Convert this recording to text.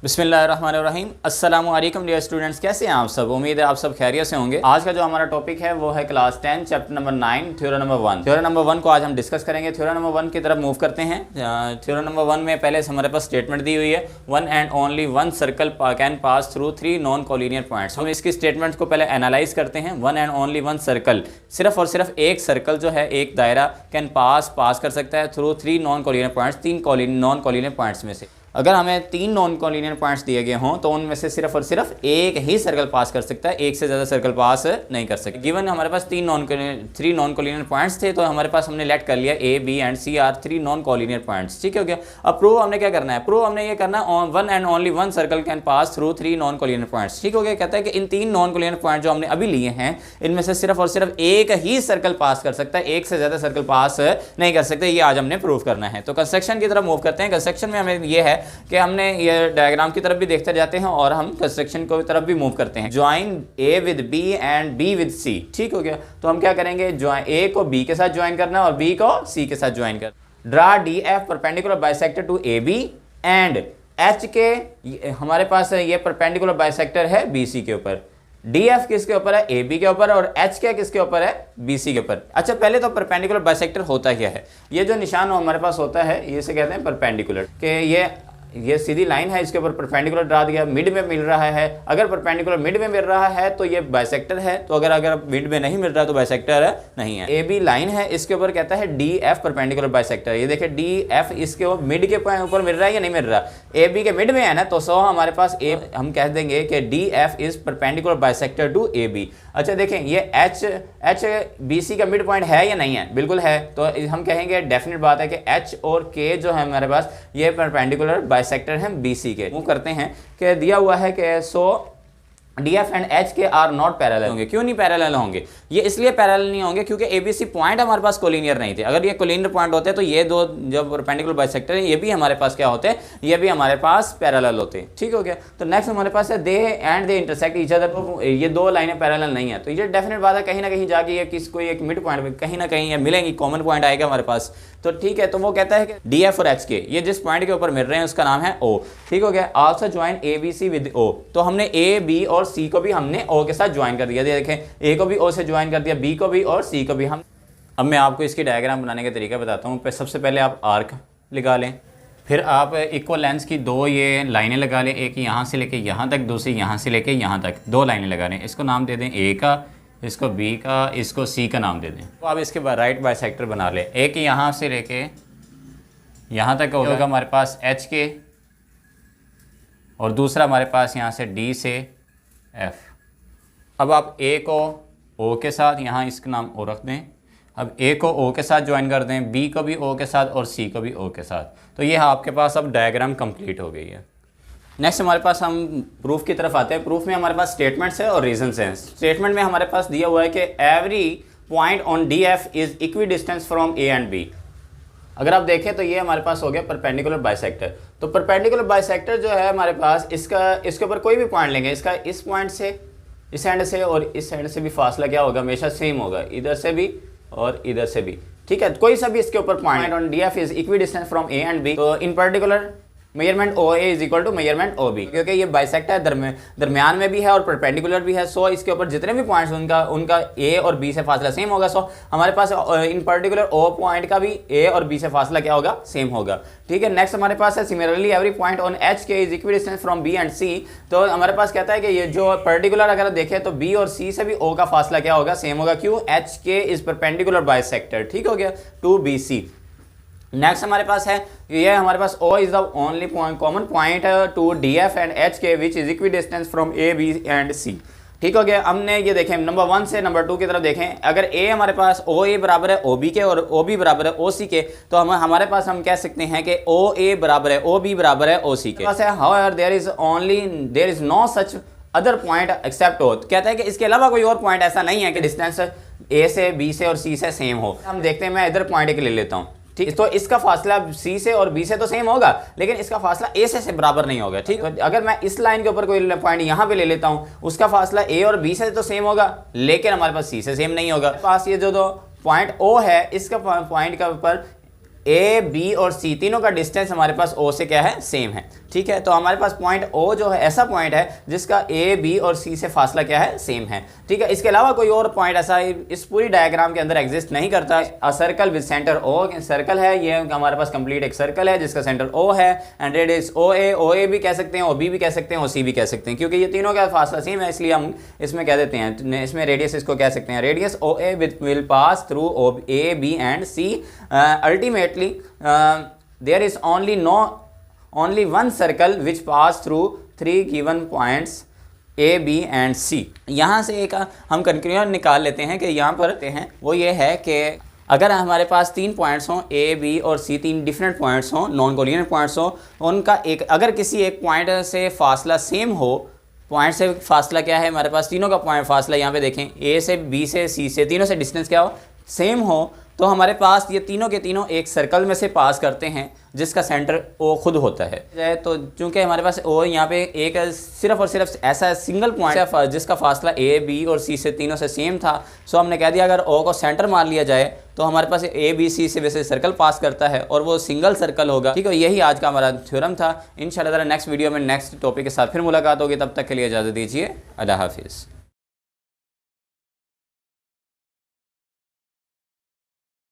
बिस्मिल्लाहिर्रहमानिर्रहीम। अस्सलामु अलैकुम डियर स्टूडेंट्स, कैसे हैं आप सब। उम्मीद है आप सब खैरियत से होंगे। आज का जो हमारा टॉपिक है वो है class 10 chapter number 9 theorem number 1। Theorem number 1 को आज हम डिस्कस करेंगे। थ्योरम नंबर 1 की तरफ मूव करते हैं। थ्योरम नंबर 1 में पहले से हमारे पास स्टेटमेंट दी हुई है, one and only one circle can pass through 3 non collinear points. हम इसकी स्टेटमेंट को पहले एनालाइज करते हैं। One and only one circle, सिर्फ और सिर्फ एक सर्कल जो है, एक दायरा कैन पास कर सकता है through 3 non collinear points, 3 non collinear points में से। अगर हमें 3 नॉन कोलिनियर पॉइंट्स दिए गए हों तो उनमें से सिर्फ और सिर्फ एक ही सर्कल पास कर सकता है, एक से ज़्यादा सर्कल पास नहीं कर सकता। गिवन हमारे पास 3 नॉन कोलिनियर पॉइंट्स थे, तो हमारे पास हमने लेट कर लिया A B and C are 3 non collinear points. ठीक है क्या। अब प्रूव हमने क्या करना है, प्रूव हमने ये करना है one and only one circle can pass through 3 non collinear points. ठीक हो गया। कहता है कि इन 3 नॉन कोलिनियर पॉइंट जो हमने अभी लिए हैं, इनमें से सिर्फ और सिर्फ एक ही सर्कल पास कर सकता है, एक से ज़्यादा सर्कल पास नहीं कर सकते। ये आज हमने प्रूव करना है। तो कंस्ट्रक्शन की तरफ मूव करते हैं। कंस्ट्रक्शन में हमें ये है कि हमने ये डायग्राम की तरफ भी देखते जाते हैं और हम कंस्ट्रक्शन की तरफ भी मूव करते हैं। Join A with B and B with C. ठीक हो गया। तो हम क्या करेंगे, ए को बी के साथ ज्वाइन करना और बी को सी के साथ ज्वाइन करना। Draw D F perpendicular bisector to A B and H के हमारे पास ये परपेंडिकुलर बाइसेक्टर है बी सी के ऊपर। डी एफ किसके ऊपर है, ए बी के ऊपर, और एच के किसके ऊपर है, बी सी के ऊपर। अच्छा, पहले तो परपेंडिकुलर बाइसेक्टर होता क्या है। ये जो निशान हमारे पास होता है, ये से कहते हैं परपेंडिकुलर, कि ये सीधी लाइन है, इसके ऊपर परपेंडिकुलर ड्रा दिया, मिड में मिल रहा है। अगर परपेंडिकुलर मिड में मिल रहा है तो ये बाइसेक्टर है, तो अगर मिड में नहीं मिल रहा तो बाइसेक्टर नहीं है। ए बी लाइन है, इसके ऊपर कहता है डी एफ परपेंडिकुलर बाइसेक्टर। ये देखिए डी एफ इसके मिड के ऊपर मिल रहा है या नहीं मिल रहा। ए बी के मिड में है ना, तो हमारे पास हम कह देंगे कि D F is perpendicular bisector to A B. अच्छा देखें, ये एच बी सी का मिड पॉइंट है या नहीं है, बिल्कुल है। तो हम कहेंगे डेफिनेट बात है कि एच और के जो है हमारे पास ये परपेंडिकुलर बाइसेक्टर हैं बी सी के। वो करते हैं कि दिया हुआ है कि डी एफ एंड एच के आर नॉट पैरेलल होंगे। क्यों नहीं पैरेलल होंगे, ये इसलिए पैरेलल नहीं होंगे क्योंकि ए बी सी पॉइंट हमारे पास कोलिनियर नहीं थे। अगर ये कोलिनियर पॉइंट होते तो ये दो जो परपेंडिकुलर बाइसेक्टर है ये भी हमारे पास क्या होते हैं, ये भी हमारे पास पैरेलल होते। ठीक हो गया। तो नेक्स्ट हमारे पास है they and they intersect each other. तो ये दो लाइनें पैरेलल नहीं है, तो ये डेफिनेट बात है कहीं ना कहीं जाके ये किस कोई एक मिड पॉइंट में कहीं ना कहीं ये मिलेंगी, कॉमन पॉइंट आएगा हमारे पास। तो ठीक है, तो वो कहता है कि डी एफ और एच के ये जिस पॉइंट के ऊपर मिल रहे हैं उसका नाम है ओ। ठीक हो गया। Also join A B C with O. तो हमने ए बी और सी को भी हमने ओ के साथ ज्वाइन कर दिया। देखें, ए को भी ओ से ज्वाइन कर दिया, बी को भी और सी को भी हम। अब मैं आपको इसकी डायग्राम बनाने का तरीका बताता हूँ। सबसे पहले आप आर्क लगा लें, फिर आप इक्वल लेंथ की 2 ये लाइनें लगा लें, एक यहाँ से लेके यहाँ तक, दूसरी यहाँ से लेके यहाँ तक, 2 लाइनें लगा लें। इसको नाम दे दें ए का, इसको बी का, इसको सी का नाम दे दें। तो आप इसके बाद राइट बाइसेक्टर बना लें। एक यहाँ से लेके यहाँ तक होगा हमारे पास एच के, और दूसरा हमारे पास यहाँ से डी से एफ। अब आप ए को ओ के साथ, यहाँ इसका नाम ओ रख दें। अब ए को ओ के साथ ज्वाइन कर दें, बी को भी ओ के साथ और सी को भी ओ के साथ। तो ये आपके पास अब डायग्राम कंप्लीट हो गई है। नेक्स्ट हमारे पास हम प्रूफ की तरफ आते हैं। प्रूफ में हमारे पास स्टेटमेंट्स है और रीजंस हैं। स्टेटमेंट में हमारे पास दिया हुआ है कि every point on D F is equi distance from A and B. अगर आप देखें तो ये हमारे पास हो गया परपेंडिकुलर बाइसेक्टर। तो परपेंडिकुलर बाइसेक्टर जो है हमारे पास, इसके ऊपर कोई भी पॉइंट लेंगे, इसका इस पॉइंट से, इस एंड से और इस एंड से भी फासला क्या होगा, हमेशा सेम होगा, इधर से भी और इधर से भी। ठीक है, कोई सा भी इसके ऊपर point on D F is equi distance from A and B. तो in particular measurement O A is equal to measurement O B, क्योंकि ये बाइसेक्टर दरमियान में भी है और परपेंडिकुलर भी है। सो इसके ऊपर जितने भी पॉइंट्स उनका ए और बी से फासला सेम होगा। सो हमारे पास इन पर्टिकुलर ओ पॉइंट का भी ए और बी से फासला क्या होगा, सेम होगा। ठीक है। नेक्स्ट हमारे पास है similarly every point on H K is equi distance from B and C. तो हमारे पास कहता है कि ये जो पर्टिकुलर अगर देखें तो बी और सी से भी ओ का फासला क्या होगा, सेम होगा। क्यों, H K is perpendicular bisector. ठीक हो गया, टू बी सी। नेक्स्ट हमारे पास है, ये हमारे पास O is the only point common point to D F and H K which is equi distance from A B and C. ठीक हो गया। हमने ये देखें नंबर 1 से नंबर 2 की तरफ देखें। अगर A हमारे पास OA बराबर है OB के और OB बराबर है OC के, तो हमारे पास हम कह सकते हैं कि OA बराबर है OB बराबर है OC के। पास है however there is no such other point except O। कहता है कि इसके अलावा कोई और पॉइंट ऐसा नहीं है कि डिस्टेंस A से B से और C से सेम हो। हम देखते हैं, मैं इधर पॉइंट एक ले लेता हूँ। ठीक, तो इसका फासला सी से और बी से तो सेम होगा, लेकिन इसका फासला ए से बराबर नहीं होगा। ठीक, अगर मैं इस लाइन के ऊपर कोई पॉइंट यहाँ पे ले लेता हूँ, उसका फासला ए और बी से तो सेम होगा, लेकिन हमारे पास सी से सेम नहीं होगा। पास ये जो दो पॉइंट ओ है, इसका पॉइंट के ऊपर ए बी और सी तीनों का डिस्टेंस हमारे पास ओ से क्या है, सेम है। ठीक है, तो हमारे पास पॉइंट ओ जो है ऐसा पॉइंट है जिसका ए बी और सी से फासला क्या है, सेम है। ठीक है, इसके अलावा कोई और पॉइंट ऐसा इस पूरी डायग्राम के अंदर एग्जिस्ट नहीं करता। A circle with centre O, circle है ये हमारे पास कंप्लीट एक सर्कल है जिसका सेंटर ओ है एंड रेडियस ओ ए भी कह सकते हैं, ओ बी भी कह सकते हैं, ओ सी भी कह सकते हैं, क्योंकि ये तीनों का फासला सेम है इसलिए हम इसमें कह देते हैं, इसमें रेडियस इसको कह सकते हैं radius O A will pass through O A B and C. Ultimately there is only one circle which pass through three given points A, B and C। यहाँ से एक हम कंक्लूजन निकाल लेते हैं कि यहाँ पर हैं वो ये है कि अगर हमारे पास 3 पॉइंट्स हों A, B और C, 3 डिफरेंट पॉइंट्स हों, नॉन कोलिनियर पॉइंट्स हों, उनका अगर किसी एक पॉइंट से फासला सेम हो, पॉइंट से फासला क्या है हमारे पास, तीनों का पॉइंट फासला यहाँ पे देखें A से B से C से, तीनों से डिस्टेंस क्या हो, सेम हो, तो हमारे पास ये तीनों के तीनों एक सर्कल में से पास करते हैं जिसका सेंटर ओ खुद होता है। तो चूंकि हमारे पास ओ यहाँ पे एक सिर्फ और सिर्फ ऐसा सिंगल पॉइंट है जिसका फासला ए बी और सी से तीनों से सेम था, सो हमने कह दिया अगर ओ को सेंटर मान लिया जाए तो हमारे पास ए बी सी से वैसे सर्कल पास करता है और वो सिंगल सर्कल होगा। ठीक है, यही आज का हमारा थ्योरम था। इंशाल्लाह नेक्स्ट वीडियो में नेक्स्ट टॉपिक के साथ फिर मुलाकात होगी, तब तक के लिए इजाज़त दीजिए। अल्लाह हाफिज़।